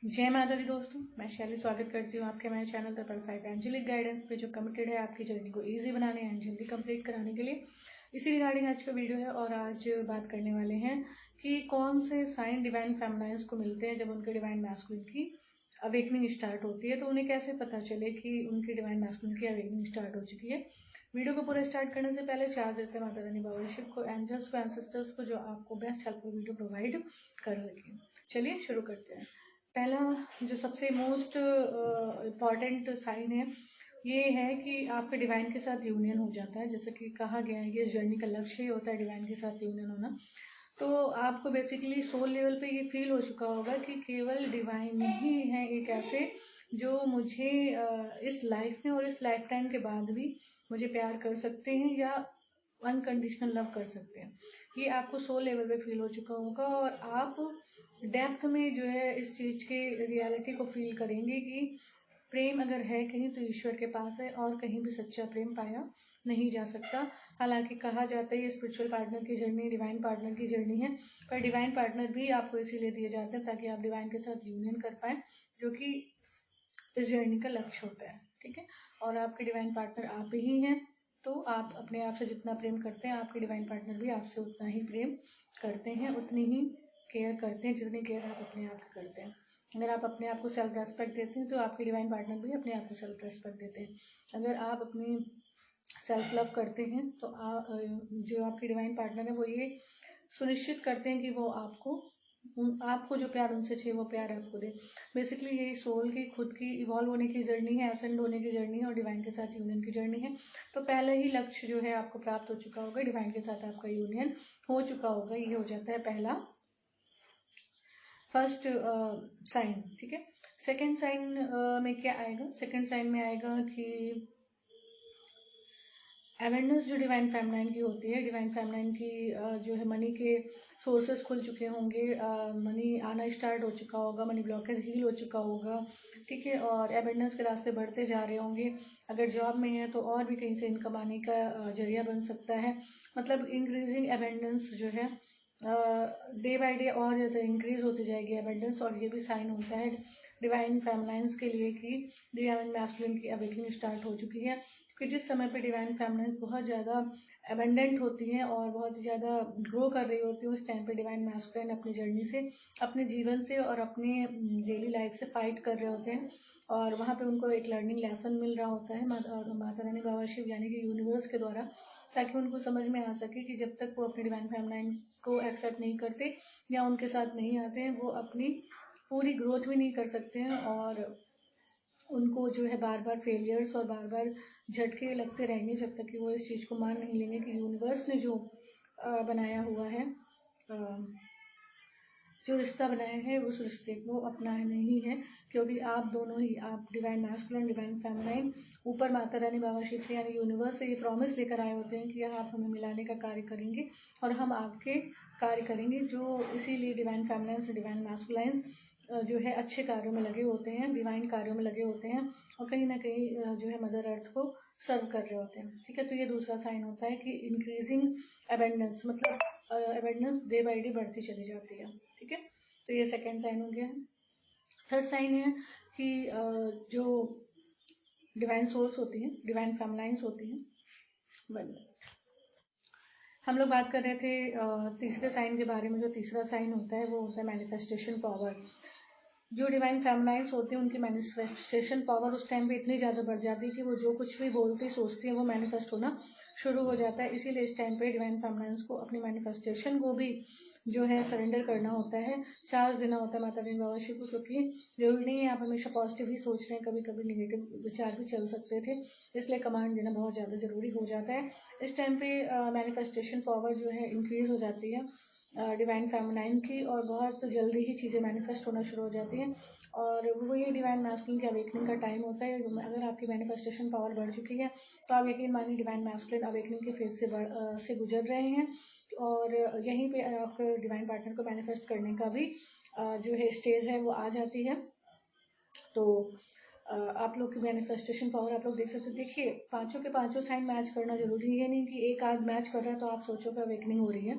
जय माता दी दोस्तों, मैं शैली स्वागत करती हूँ आपके मेरे channel the perfect angelic guidance पे, जो कमिटेड है आपकी जर्नी को इजी बनाने एंड जल्दी कंप्लीट कराने के लिए। इसी रिगार्डिंग आज का वीडियो है और आज बात करने वाले हैं कि कौन से साइन डिवाइन फेमिनाइंस को मिलते हैं जब उनके डिवाइन मैस्कुलिन की अवेकनिंग स्टार्ट होती है। तो उन्हें कैसे पता चले कि उनकी डिवाइन मैस्कुलिन की अवेकनिंग स्टार्ट हो चुकी है। वीडियो को पूरा स्टार्ट करने से पहले चार्ज देते हैं माता रानी बाबा शिव को, एंजल्स को, एंसेस्टर्स को, जो आपको बेस्ट हेल्पफुल वीडियो प्रोवाइड कर सके। चलिए शुरू करते हैं। पहला जो सबसे मोस्ट इम्पॉर्टेंट साइन है ये है कि आपके डिवाइन के साथ यूनियन हो जाता है। जैसे कि कहा गया है कि इस जर्नी का लक्ष्य ही होता है डिवाइन के साथ यूनियन होना। तो आपको बेसिकली सोल लेवल पे ये फील हो चुका होगा कि केवल डिवाइन ही है एक ऐसे जो मुझे इस लाइफ में और इस लाइफ टाइम के बाद भी मुझे प्यार कर सकते हैं या अनकंडीशनल लव कर सकते हैं। ये आपको सोल लेवल पे फील हो चुका होगा और आप डेप्थ में जो है इस चीज के रियलिटी को फील करेंगे कि प्रेम अगर है कहीं तो ईश्वर के पास है और कहीं भी सच्चा प्रेम पाया नहीं जा सकता। हालांकि कहा जाता है ये स्पिरिचुअल पार्टनर की जर्नी डिवाइन पार्टनर की जर्नी है, पर डिवाइन पार्टनर भी आपको इसीलिए दिए जाते हैं ताकि आप डिवाइन के साथ यूनियन कर पाए, जो कि इस जर्नी का लक्ष्य होता है। ठीक है, और आपके डिवाइन पार्टनर आप ही हैं, तो आप अपने आप से जितना प्रेम करते हैं आपके डिवाइन पार्टनर भी आपसे उतना ही प्रेम करते हैं, उतनी ही केयर करते हैं जितनी केयर आप अपने आप की करते हैं। अगर आप अपने आप को सेल्फ रेस्पेक्ट देते हैं तो आपके डिवाइन पार्टनर भी अपने आप को सेल्फ रेस्पेक्ट देते हैं। अगर आप अपनी सेल्फ लव करते हैं तो जो आपके डिवाइन पार्टनर है वो ये सुनिश्चित करते हैं कि वो आपको जो प्यार उनसे चाहिए वो प्यार आपको दे। बेसिकली ये सोल की खुद की इवॉल्व होने की जर्नी है, एसेंड होने की जर्नी है और डिवाइन के साथ यूनियन की जर्नी है। तो पहले ही लक्ष्य जो है आपको प्राप्त हो चुका होगा, डिवाइन के साथ आपका यूनियन हो चुका होगा। ये हो जाता है पहला फर्स्ट साइन। ठीक है, सेकंड साइन में क्या आएगा? सेकंड साइन में आएगा कि अवेयरनेस जो डिवाइन फेमिनाइन की होती है, डिवाइन फेमिनाइन की जो है मनी के सोर्सेस खुल चुके होंगे, मनी आना स्टार्ट हो चुका होगा, मनी ब्लॉकेज हील हो चुका होगा। ठीक है, और अवेयरनेस के रास्ते बढ़ते जा रहे होंगे। अगर जॉब में है तो और भी कहीं से इनकम आने का जरिया बन सकता है। मतलब इंक्रीजिंग अवेयरनेस जो है डे बाय डे और ज़्यादा इंक्रीज होती जाएगी अवेयरनेस। और ये भी साइन होता है डिवाइन फेमिनाइंस के लिए कि डिवाइन मैस्कुलिन की अवेकनिंग स्टार्ट हो चुकी है। कि जिस समय पे डिवाइन फेमिनाइंस बहुत ज़्यादा अबेंडेंट होती हैं और बहुत ज़्यादा ग्रो कर रही होती है, उस टाइम पे डिवाइन मैस्कुलिन अपनी जर्नी से, अपने जीवन से और अपने डेली लाइफ से फाइट कर रहे होते हैं। और वहाँ पे उनको एक लर्निंग लेसन मिल रहा होता है माता रानी बाबा शिव यानी कि यूनिवर्स के द्वारा, ताकि उनको समझ में आ सके कि जब तक वो अपनी डिवाइन फेमिनाइन को एक्सेप्ट नहीं करते या उनके साथ नहीं आते हैं, वो अपनी पूरी ग्रोथ भी नहीं कर सकते हैं और उनको जो है बार बार फेलियर्स और बार बार झटके लगते रहेंगे जब तक कि वो इस चीज़ को मान नहीं लेंगे कि यूनिवर्स ने जो बनाया हुआ है, जो रिश्ता बनाया है उस रिश्ते को अपनाना ही है। क्योंकि आप दोनों ही, आप डिवाइन मैस्कुलिन डिवाइन फेमिनाइन, ऊपर माता रानी बाबा शिव से यानी यूनिवर्स से ये प्रॉमिस लेकर आए होते हैं कि आप हमें मिलाने का कार्य करेंगे और हम आपके कार्य करेंगे। जो इसीलिए डिवाइन फेमिनाइंस और डिवाइन मैस्कुलाइंस जो है अच्छे कार्यों में लगे होते हैं, डिवाइन कार्यों में लगे होते हैं और कहीं ना कहीं जो है मदर अर्थ को सर्व कर रहे होते हैं। ठीक है, तो ये दूसरा साइन होता है कि इंक्रीजिंग अबेंडेंस, मतलब अबेंडेंस डे बाई डे बढ़ती चली जाती है। ठीक है, तो ये सेकेंड साइन हो गया है। थर्ड साइन है कि जो डिवाइन सोल्स होती हैं, डिवाइन फेमिनाइंस होती हैं, हम लोग बात कर रहे थे तीसरे साइन के बारे में। जो तीसरा साइन होता है वो होता है मैनिफेस्टेशन पावर। जो डिवाइन फेमिनाइंस होती है उनकी मैनिफेस्टेशन पावर उस टाइम पे इतनी ज़्यादा बढ़ जाती है कि वो जो कुछ भी बोलती सोचती है वो मैनिफेस्ट होना शुरू हो जाता है। इसीलिए इस टाइम पे डिवाइन फेमिनाइंस को अपनी मैनिफेस्टेशन को भी जो है सरेंडर करना होता है, चार्ज देना होता है माता रानी बाबा शिव को। क्योंकि जरूरी नहीं है आप हमेशा पॉजिटिव ही सोच रहे हैं, कभी कभी निगेटिव विचार भी चल सकते थे, इसलिए कमांड देना बहुत ज़्यादा जरूरी हो जाता है। इस टाइम पे मैनिफेस्टेशन पावर जो है इंक्रीज हो जाती है डिवाइन फेमिनाइन की, और बहुत जल्दी ही चीज़ें मैनिफेस्ट होना शुरू हो जाती हैं। और वो ये डिवाइन मैस्कुलिन की अवेकनिंग का टाइम होता है। अगर आपकी मैनिफेस्टेशन पावर बढ़ चुकी है तो आप यकीन मानिए डिवाइन मैस्कुलिन अवेकनिंग के फेज से गुजर रहे हैं और यहीं पे आपके डिवाइन पार्टनर को मैनिफेस्ट करने का भी जो है स्टेज है वो आ जाती है। तो आप लोग की मैनिफेस्टेशन पावर आप लोग देख सकते हैं। देखिए, पांचों के पांचों साइन मैच करना जरूरी है, नहीं कि एक आध मैच कर रहा है तो आप सोचो कि अवेकनिंग हो रही है।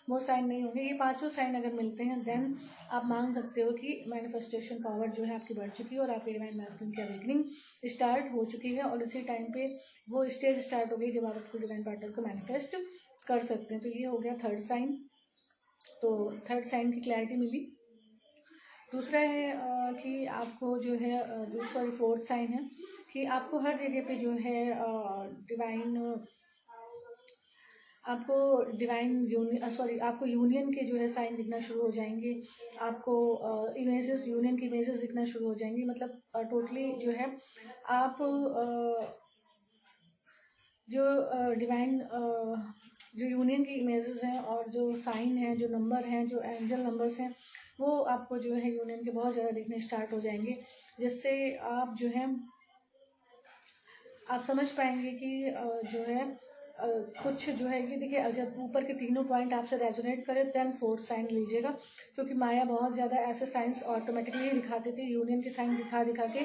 वो साइन नहीं होंगे। ये पांचों साइन अगर मिलते हैं देन आप मान सकते हो कि मैनिफेस्टेशन पावर जो है आपकी बढ़ चुकी है और आपकी डिवाइन मैस्कुलिन की अवेकनिंग स्टार्ट हो चुकी है। और उसी टाइम पे वो स्टेज स्टार्ट हो गई जब आप अपने डिवाइन पार्टनर को मैनिफेस्ट कर सकते हैं। तो ये हो गया थर्ड साइन। तो थर्ड साइन की क्लैरिटी मिली। दूसरा है कि आपको जो है सॉरी फोर्थ साइन है कि आपको हर जगह पे जो है डिवाइन आपको आपको यूनियन के जो है साइन दिखना शुरू हो जाएंगे। आपको इमेजेस यूनियन की इमेजेस दिखना शुरू हो जाएंगी। मतलब टोटली जो है आप जो डिवाइन जो यूनियन की इमेजेस हैं और जो साइन है, जो नंबर हैं, जो एंजल नंबर्स हैं, वो आपको जो है यूनियन के बहुत ज़्यादा दिखने स्टार्ट हो जाएंगे। जिससे आप जो है आप समझ पाएंगे कि जो है कुछ जो है कि देखिए जब ऊपर के तीनों पॉइंट आपसे रेजोनेट करें देन फोर्थ साइन लीजिएगा। क्योंकि माया बहुत ज़्यादा ऐसे साइंस ऑटोमेटिकली दिखाती थी, यूनियन के साइन दिखा के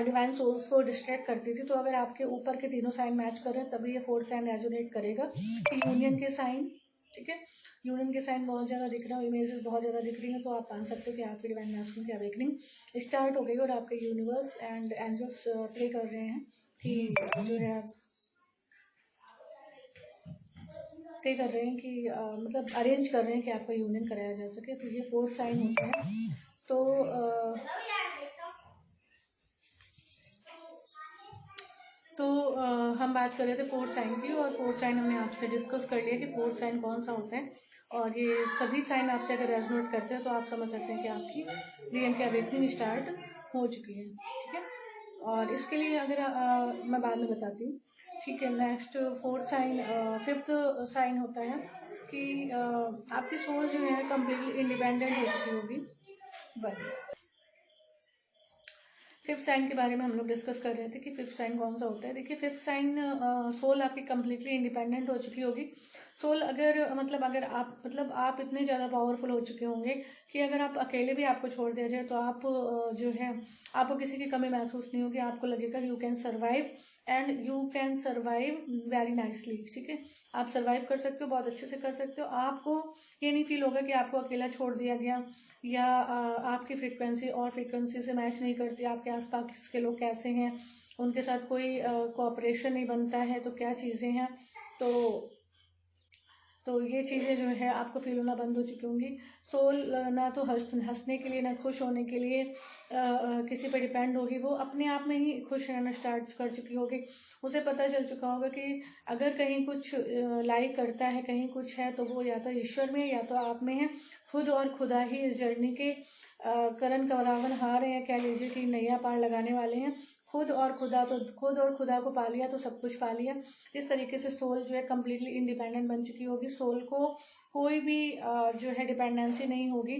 डिवाइन सोल्स को डिस्ट्रैक्ट करती थी। तो अगर आपके ऊपर के तीनों साइन मैच कर रहे हैं तभी ये फोर्थ साइन रेजोनेट करेगा कि यूनियन के साइन, ठीक है, यूनियन के साइन बहुत ज़्यादा दिख रहा है, इमेजेस बहुत ज़्यादा दिख रही हैं। तो आप मान सकते हो कि आपकी डिवाइन मैस्कुलिन की अवेकनिंग स्टार्ट हो गई और आपके यूनिवर्स एंड एंजल्स प्रे कर रहे हैं कि जो है प्रे कर रहे हैं कि मतलब अरेंज कर रहे हैं कि आपका यूनियन कराया जा सके। तो ये फोर्थ साइन होता है। तो हम बात कर रहे थे फोर्थ साइन की और फोर्थ साइन हमने आपसे डिस्कस कर लिया कि फोर्थ साइन कौन सा होता है। और ये सभी साइन आपसे अगर रेजोनेट करते हैं तो आप समझ सकते हैं कि आपकी रियल की अवेकनिंग स्टार्ट हो चुकी है, ठीक है। और इसके लिए अगर मैं बाद में बताती हूँ, ठीक है। Next fourth sign fifth sign होता है कि आपकी सोल जो है कम्प्लीटली इंडिपेंडेंट हो चुकी होगी। बट फिफ्थ साइन के बारे में हम लोग डिस्कस कर रहे थे कि फिफ्थ साइन कौन सा होता है। देखिए फिफ्थ साइन सोल आपकी कम्प्लीटली इंडिपेंडेंट हो चुकी होगी। सोल अगर आप इतने ज़्यादा पावरफुल हो चुके होंगे कि अगर आप अकेले भी आपको छोड़ दिया जाए तो आप जो है आपको किसी की कमी महसूस नहीं होगी। आपको लगेगा you can survive and you can survive very nicely, ठीक है। आप सर्वाइव कर सकते हो, बहुत अच्छे से कर सकते हो। आपको ये नहीं फील होगा कि आपको अकेला छोड़ दिया गया या आपकी फ्रीक्वेंसी और फ्रीक्वेंसी से मैच नहीं करती, आपके आसपास के लोग कैसे हैं, उनके साथ कोई कोऑपरेशन नहीं बनता है, तो क्या चीज़ें हैं। तो ये चीज़ें जो है आपको फील होना बंद हो चुकी होंगी। सोल ना तो हंसने के लिए, ना खुश होने के लिए किसी पर डिपेंड होगी। वो अपने आप में ही खुश रहना स्टार्ट कर चुकी होगी। उसे पता चल चुका होगा कि अगर कहीं कुछ लाइक करता है, कहीं कुछ है, तो वो या तो ईश्वर में या तो आप में है। खुद और खुदा ही इस जर्नी के करण कवरावन हार है, या कह लीजिए कि नैया पार लगाने वाले हैं। खुद और खुदा को पा लिया तो सब कुछ पा लिया। इस तरीके से सोल जो है कम्प्लीटली इंडिपेंडेंट बन चुकी होगी। सोल को कोई भी जो है डिपेंडेंसी नहीं होगी।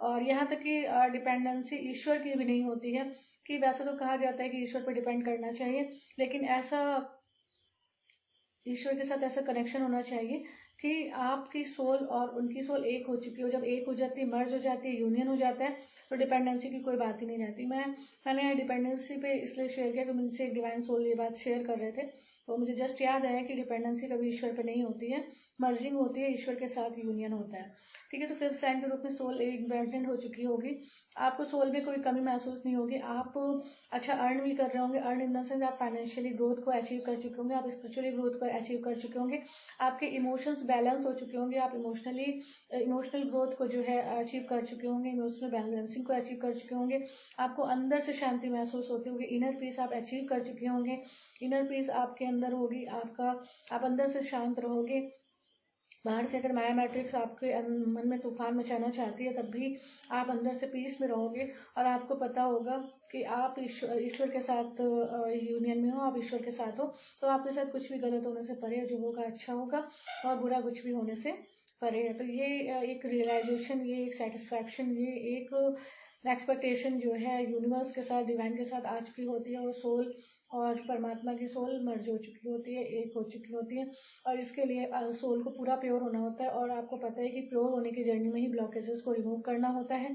और यहाँ तक कि डिपेंडेंसी ईश्वर की भी नहीं होती है। कि वैसे तो कहा जाता है कि ईश्वर पर डिपेंड करना चाहिए, लेकिन ऐसा ईश्वर के साथ ऐसा कनेक्शन होना चाहिए कि आपकी सोल और उनकी सोल एक हो चुकी हो। जब एक हो जाती है, मर्ज हो जाती है, यूनियन हो जाता है, तो डिपेंडेंसी की कोई बात ही नहीं रहती। मैंने डिपेंडेंसी पे इसलिए शेयर किया कि मुझसे एक डिवाइन सोल ये बात शेयर कर रहे थे, तो मुझे जस्ट याद आया कि डिपेंडेंसी कभी ईश्वर पे नहीं होती है, मर्जिंग होती है, ईश्वर के साथ यूनियन होता है, ठीक है। तो फिफ्थ साइन के रूप में सोल इंडिपेंडेंट हो चुकी होगी। आपको सोल में कोई कमी महसूस नहीं होगी। आप अच्छा अर्न भी कर रहे होंगे। अर्न इन द सेंस आप फाइनेंशियली ग्रोथ को अचीव कर चुके होंगे, आप स्पिरिचुअली ग्रोथ को अचीव कर चुके होंगे, आपके इमोशंस बैलेंस हो चुके होंगे, आप इमोशनल ग्रोथ को जो है अचीव कर चुके होंगे, इमोशनल बैलेंसिंग को अचीव कर चुके होंगे। आपको अंदर से शांति महसूस होती होगी, इनर पीस आप अचीव कर चुके होंगे, इनर पीस आपके अंदर होगी, आप अंदर से शांत रहोगे। बाहर से अगर माया मैट्रिक्स आपके मन में तूफान मचाना चाहती है, तब भी आप अंदर से पीस में रहोगे और आपको पता होगा कि आप ईश्वर के साथ यूनियन में हो, आप ईश्वर के साथ हो। तो आपके साथ कुछ भी गलत होने से परे, जो होगा अच्छा होगा और बुरा कुछ भी होने से परे है। तो ये एक रियलाइजेशन, ये एक सेटिस्फैक्शन, ये एक एक्सपेक्टेशन जो है यूनिवर्स के साथ, डिवाइन के साथ आ चुकी होती है। वो सोल और परमात्मा की सोल मर्ज हो चुकी होती है, एक हो चुकी होती है। और इसके लिए सोल को पूरा प्योर होना होता है। और आपको पता है कि प्योर होने की जर्नी में ही ब्लॉकेजेस को रिमूव करना होता है।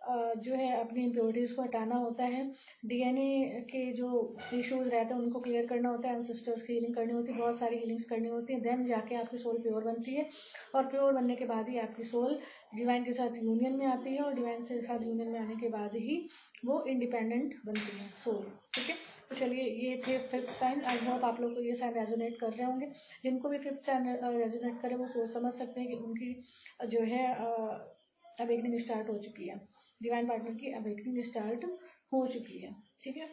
जो है अपनी इम्प्योरिटीज़ को हटाना होता है, डीएनए के जो इश्यूज रहते हैं उनको क्लियर करना होता है, एंसेस्टर्स की हीलिंग करनी होती है, बहुत सारी हीलिंग्स करनी होती है, देन जाके आपकी सोल प्योर बनती है और प्योर बनने के बाद ही आपकी सोल डिवाइन के साथ यूनियन में आती है और डिवाइन के साथ यूनियन में आने के बाद ही वो इंडिपेंडेंट बनती है सोल। ठीक है, तो चलिए ये थे 5th साइन। आई होप आप लोग को ये साइन रेजोनेट कर रहे होंगे। जिनको भी 5th साइन रेजोनेट करे वो सोच समझ सकते हैं कि उनकी जो है अवेकनिंग स्टार्ट हो चुकी है, डिवाइन पार्टनर की अवेकनिंग स्टार्ट हो चुकी है। ठीक है,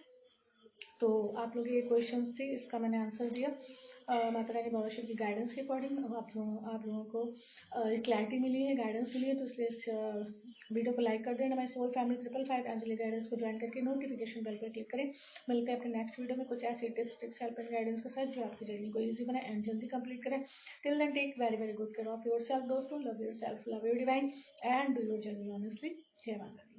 तो आप लोग ये क्वेश्चन थे, इसका मैंने आंसर दिया। माता रानी बाबा शिव की गाइडेंस के अकॉर्डिंग आप लोगों को क्लैरिटी मिली है, गाइडेंस मिली है, तो इसलिए इस वीडियो को लाइक कर देना। My soul family 555 angelic guidance को ज्वाइन करके नोटिफिकेशन बेल पर क्लिक करें। मिलते हैं अपने नेक्स्ट वीडियो में कुछ ऐसे टिप्स हेल्प एंड गाइडेंस के साथ जो आपकी जर्नी को ईजी बनाए एंड जल्दी कंप्लीट करें। Till then take very good care of yourself दोस्तों। Love yourself, love your divine and do your journey honestly. जय माता दी।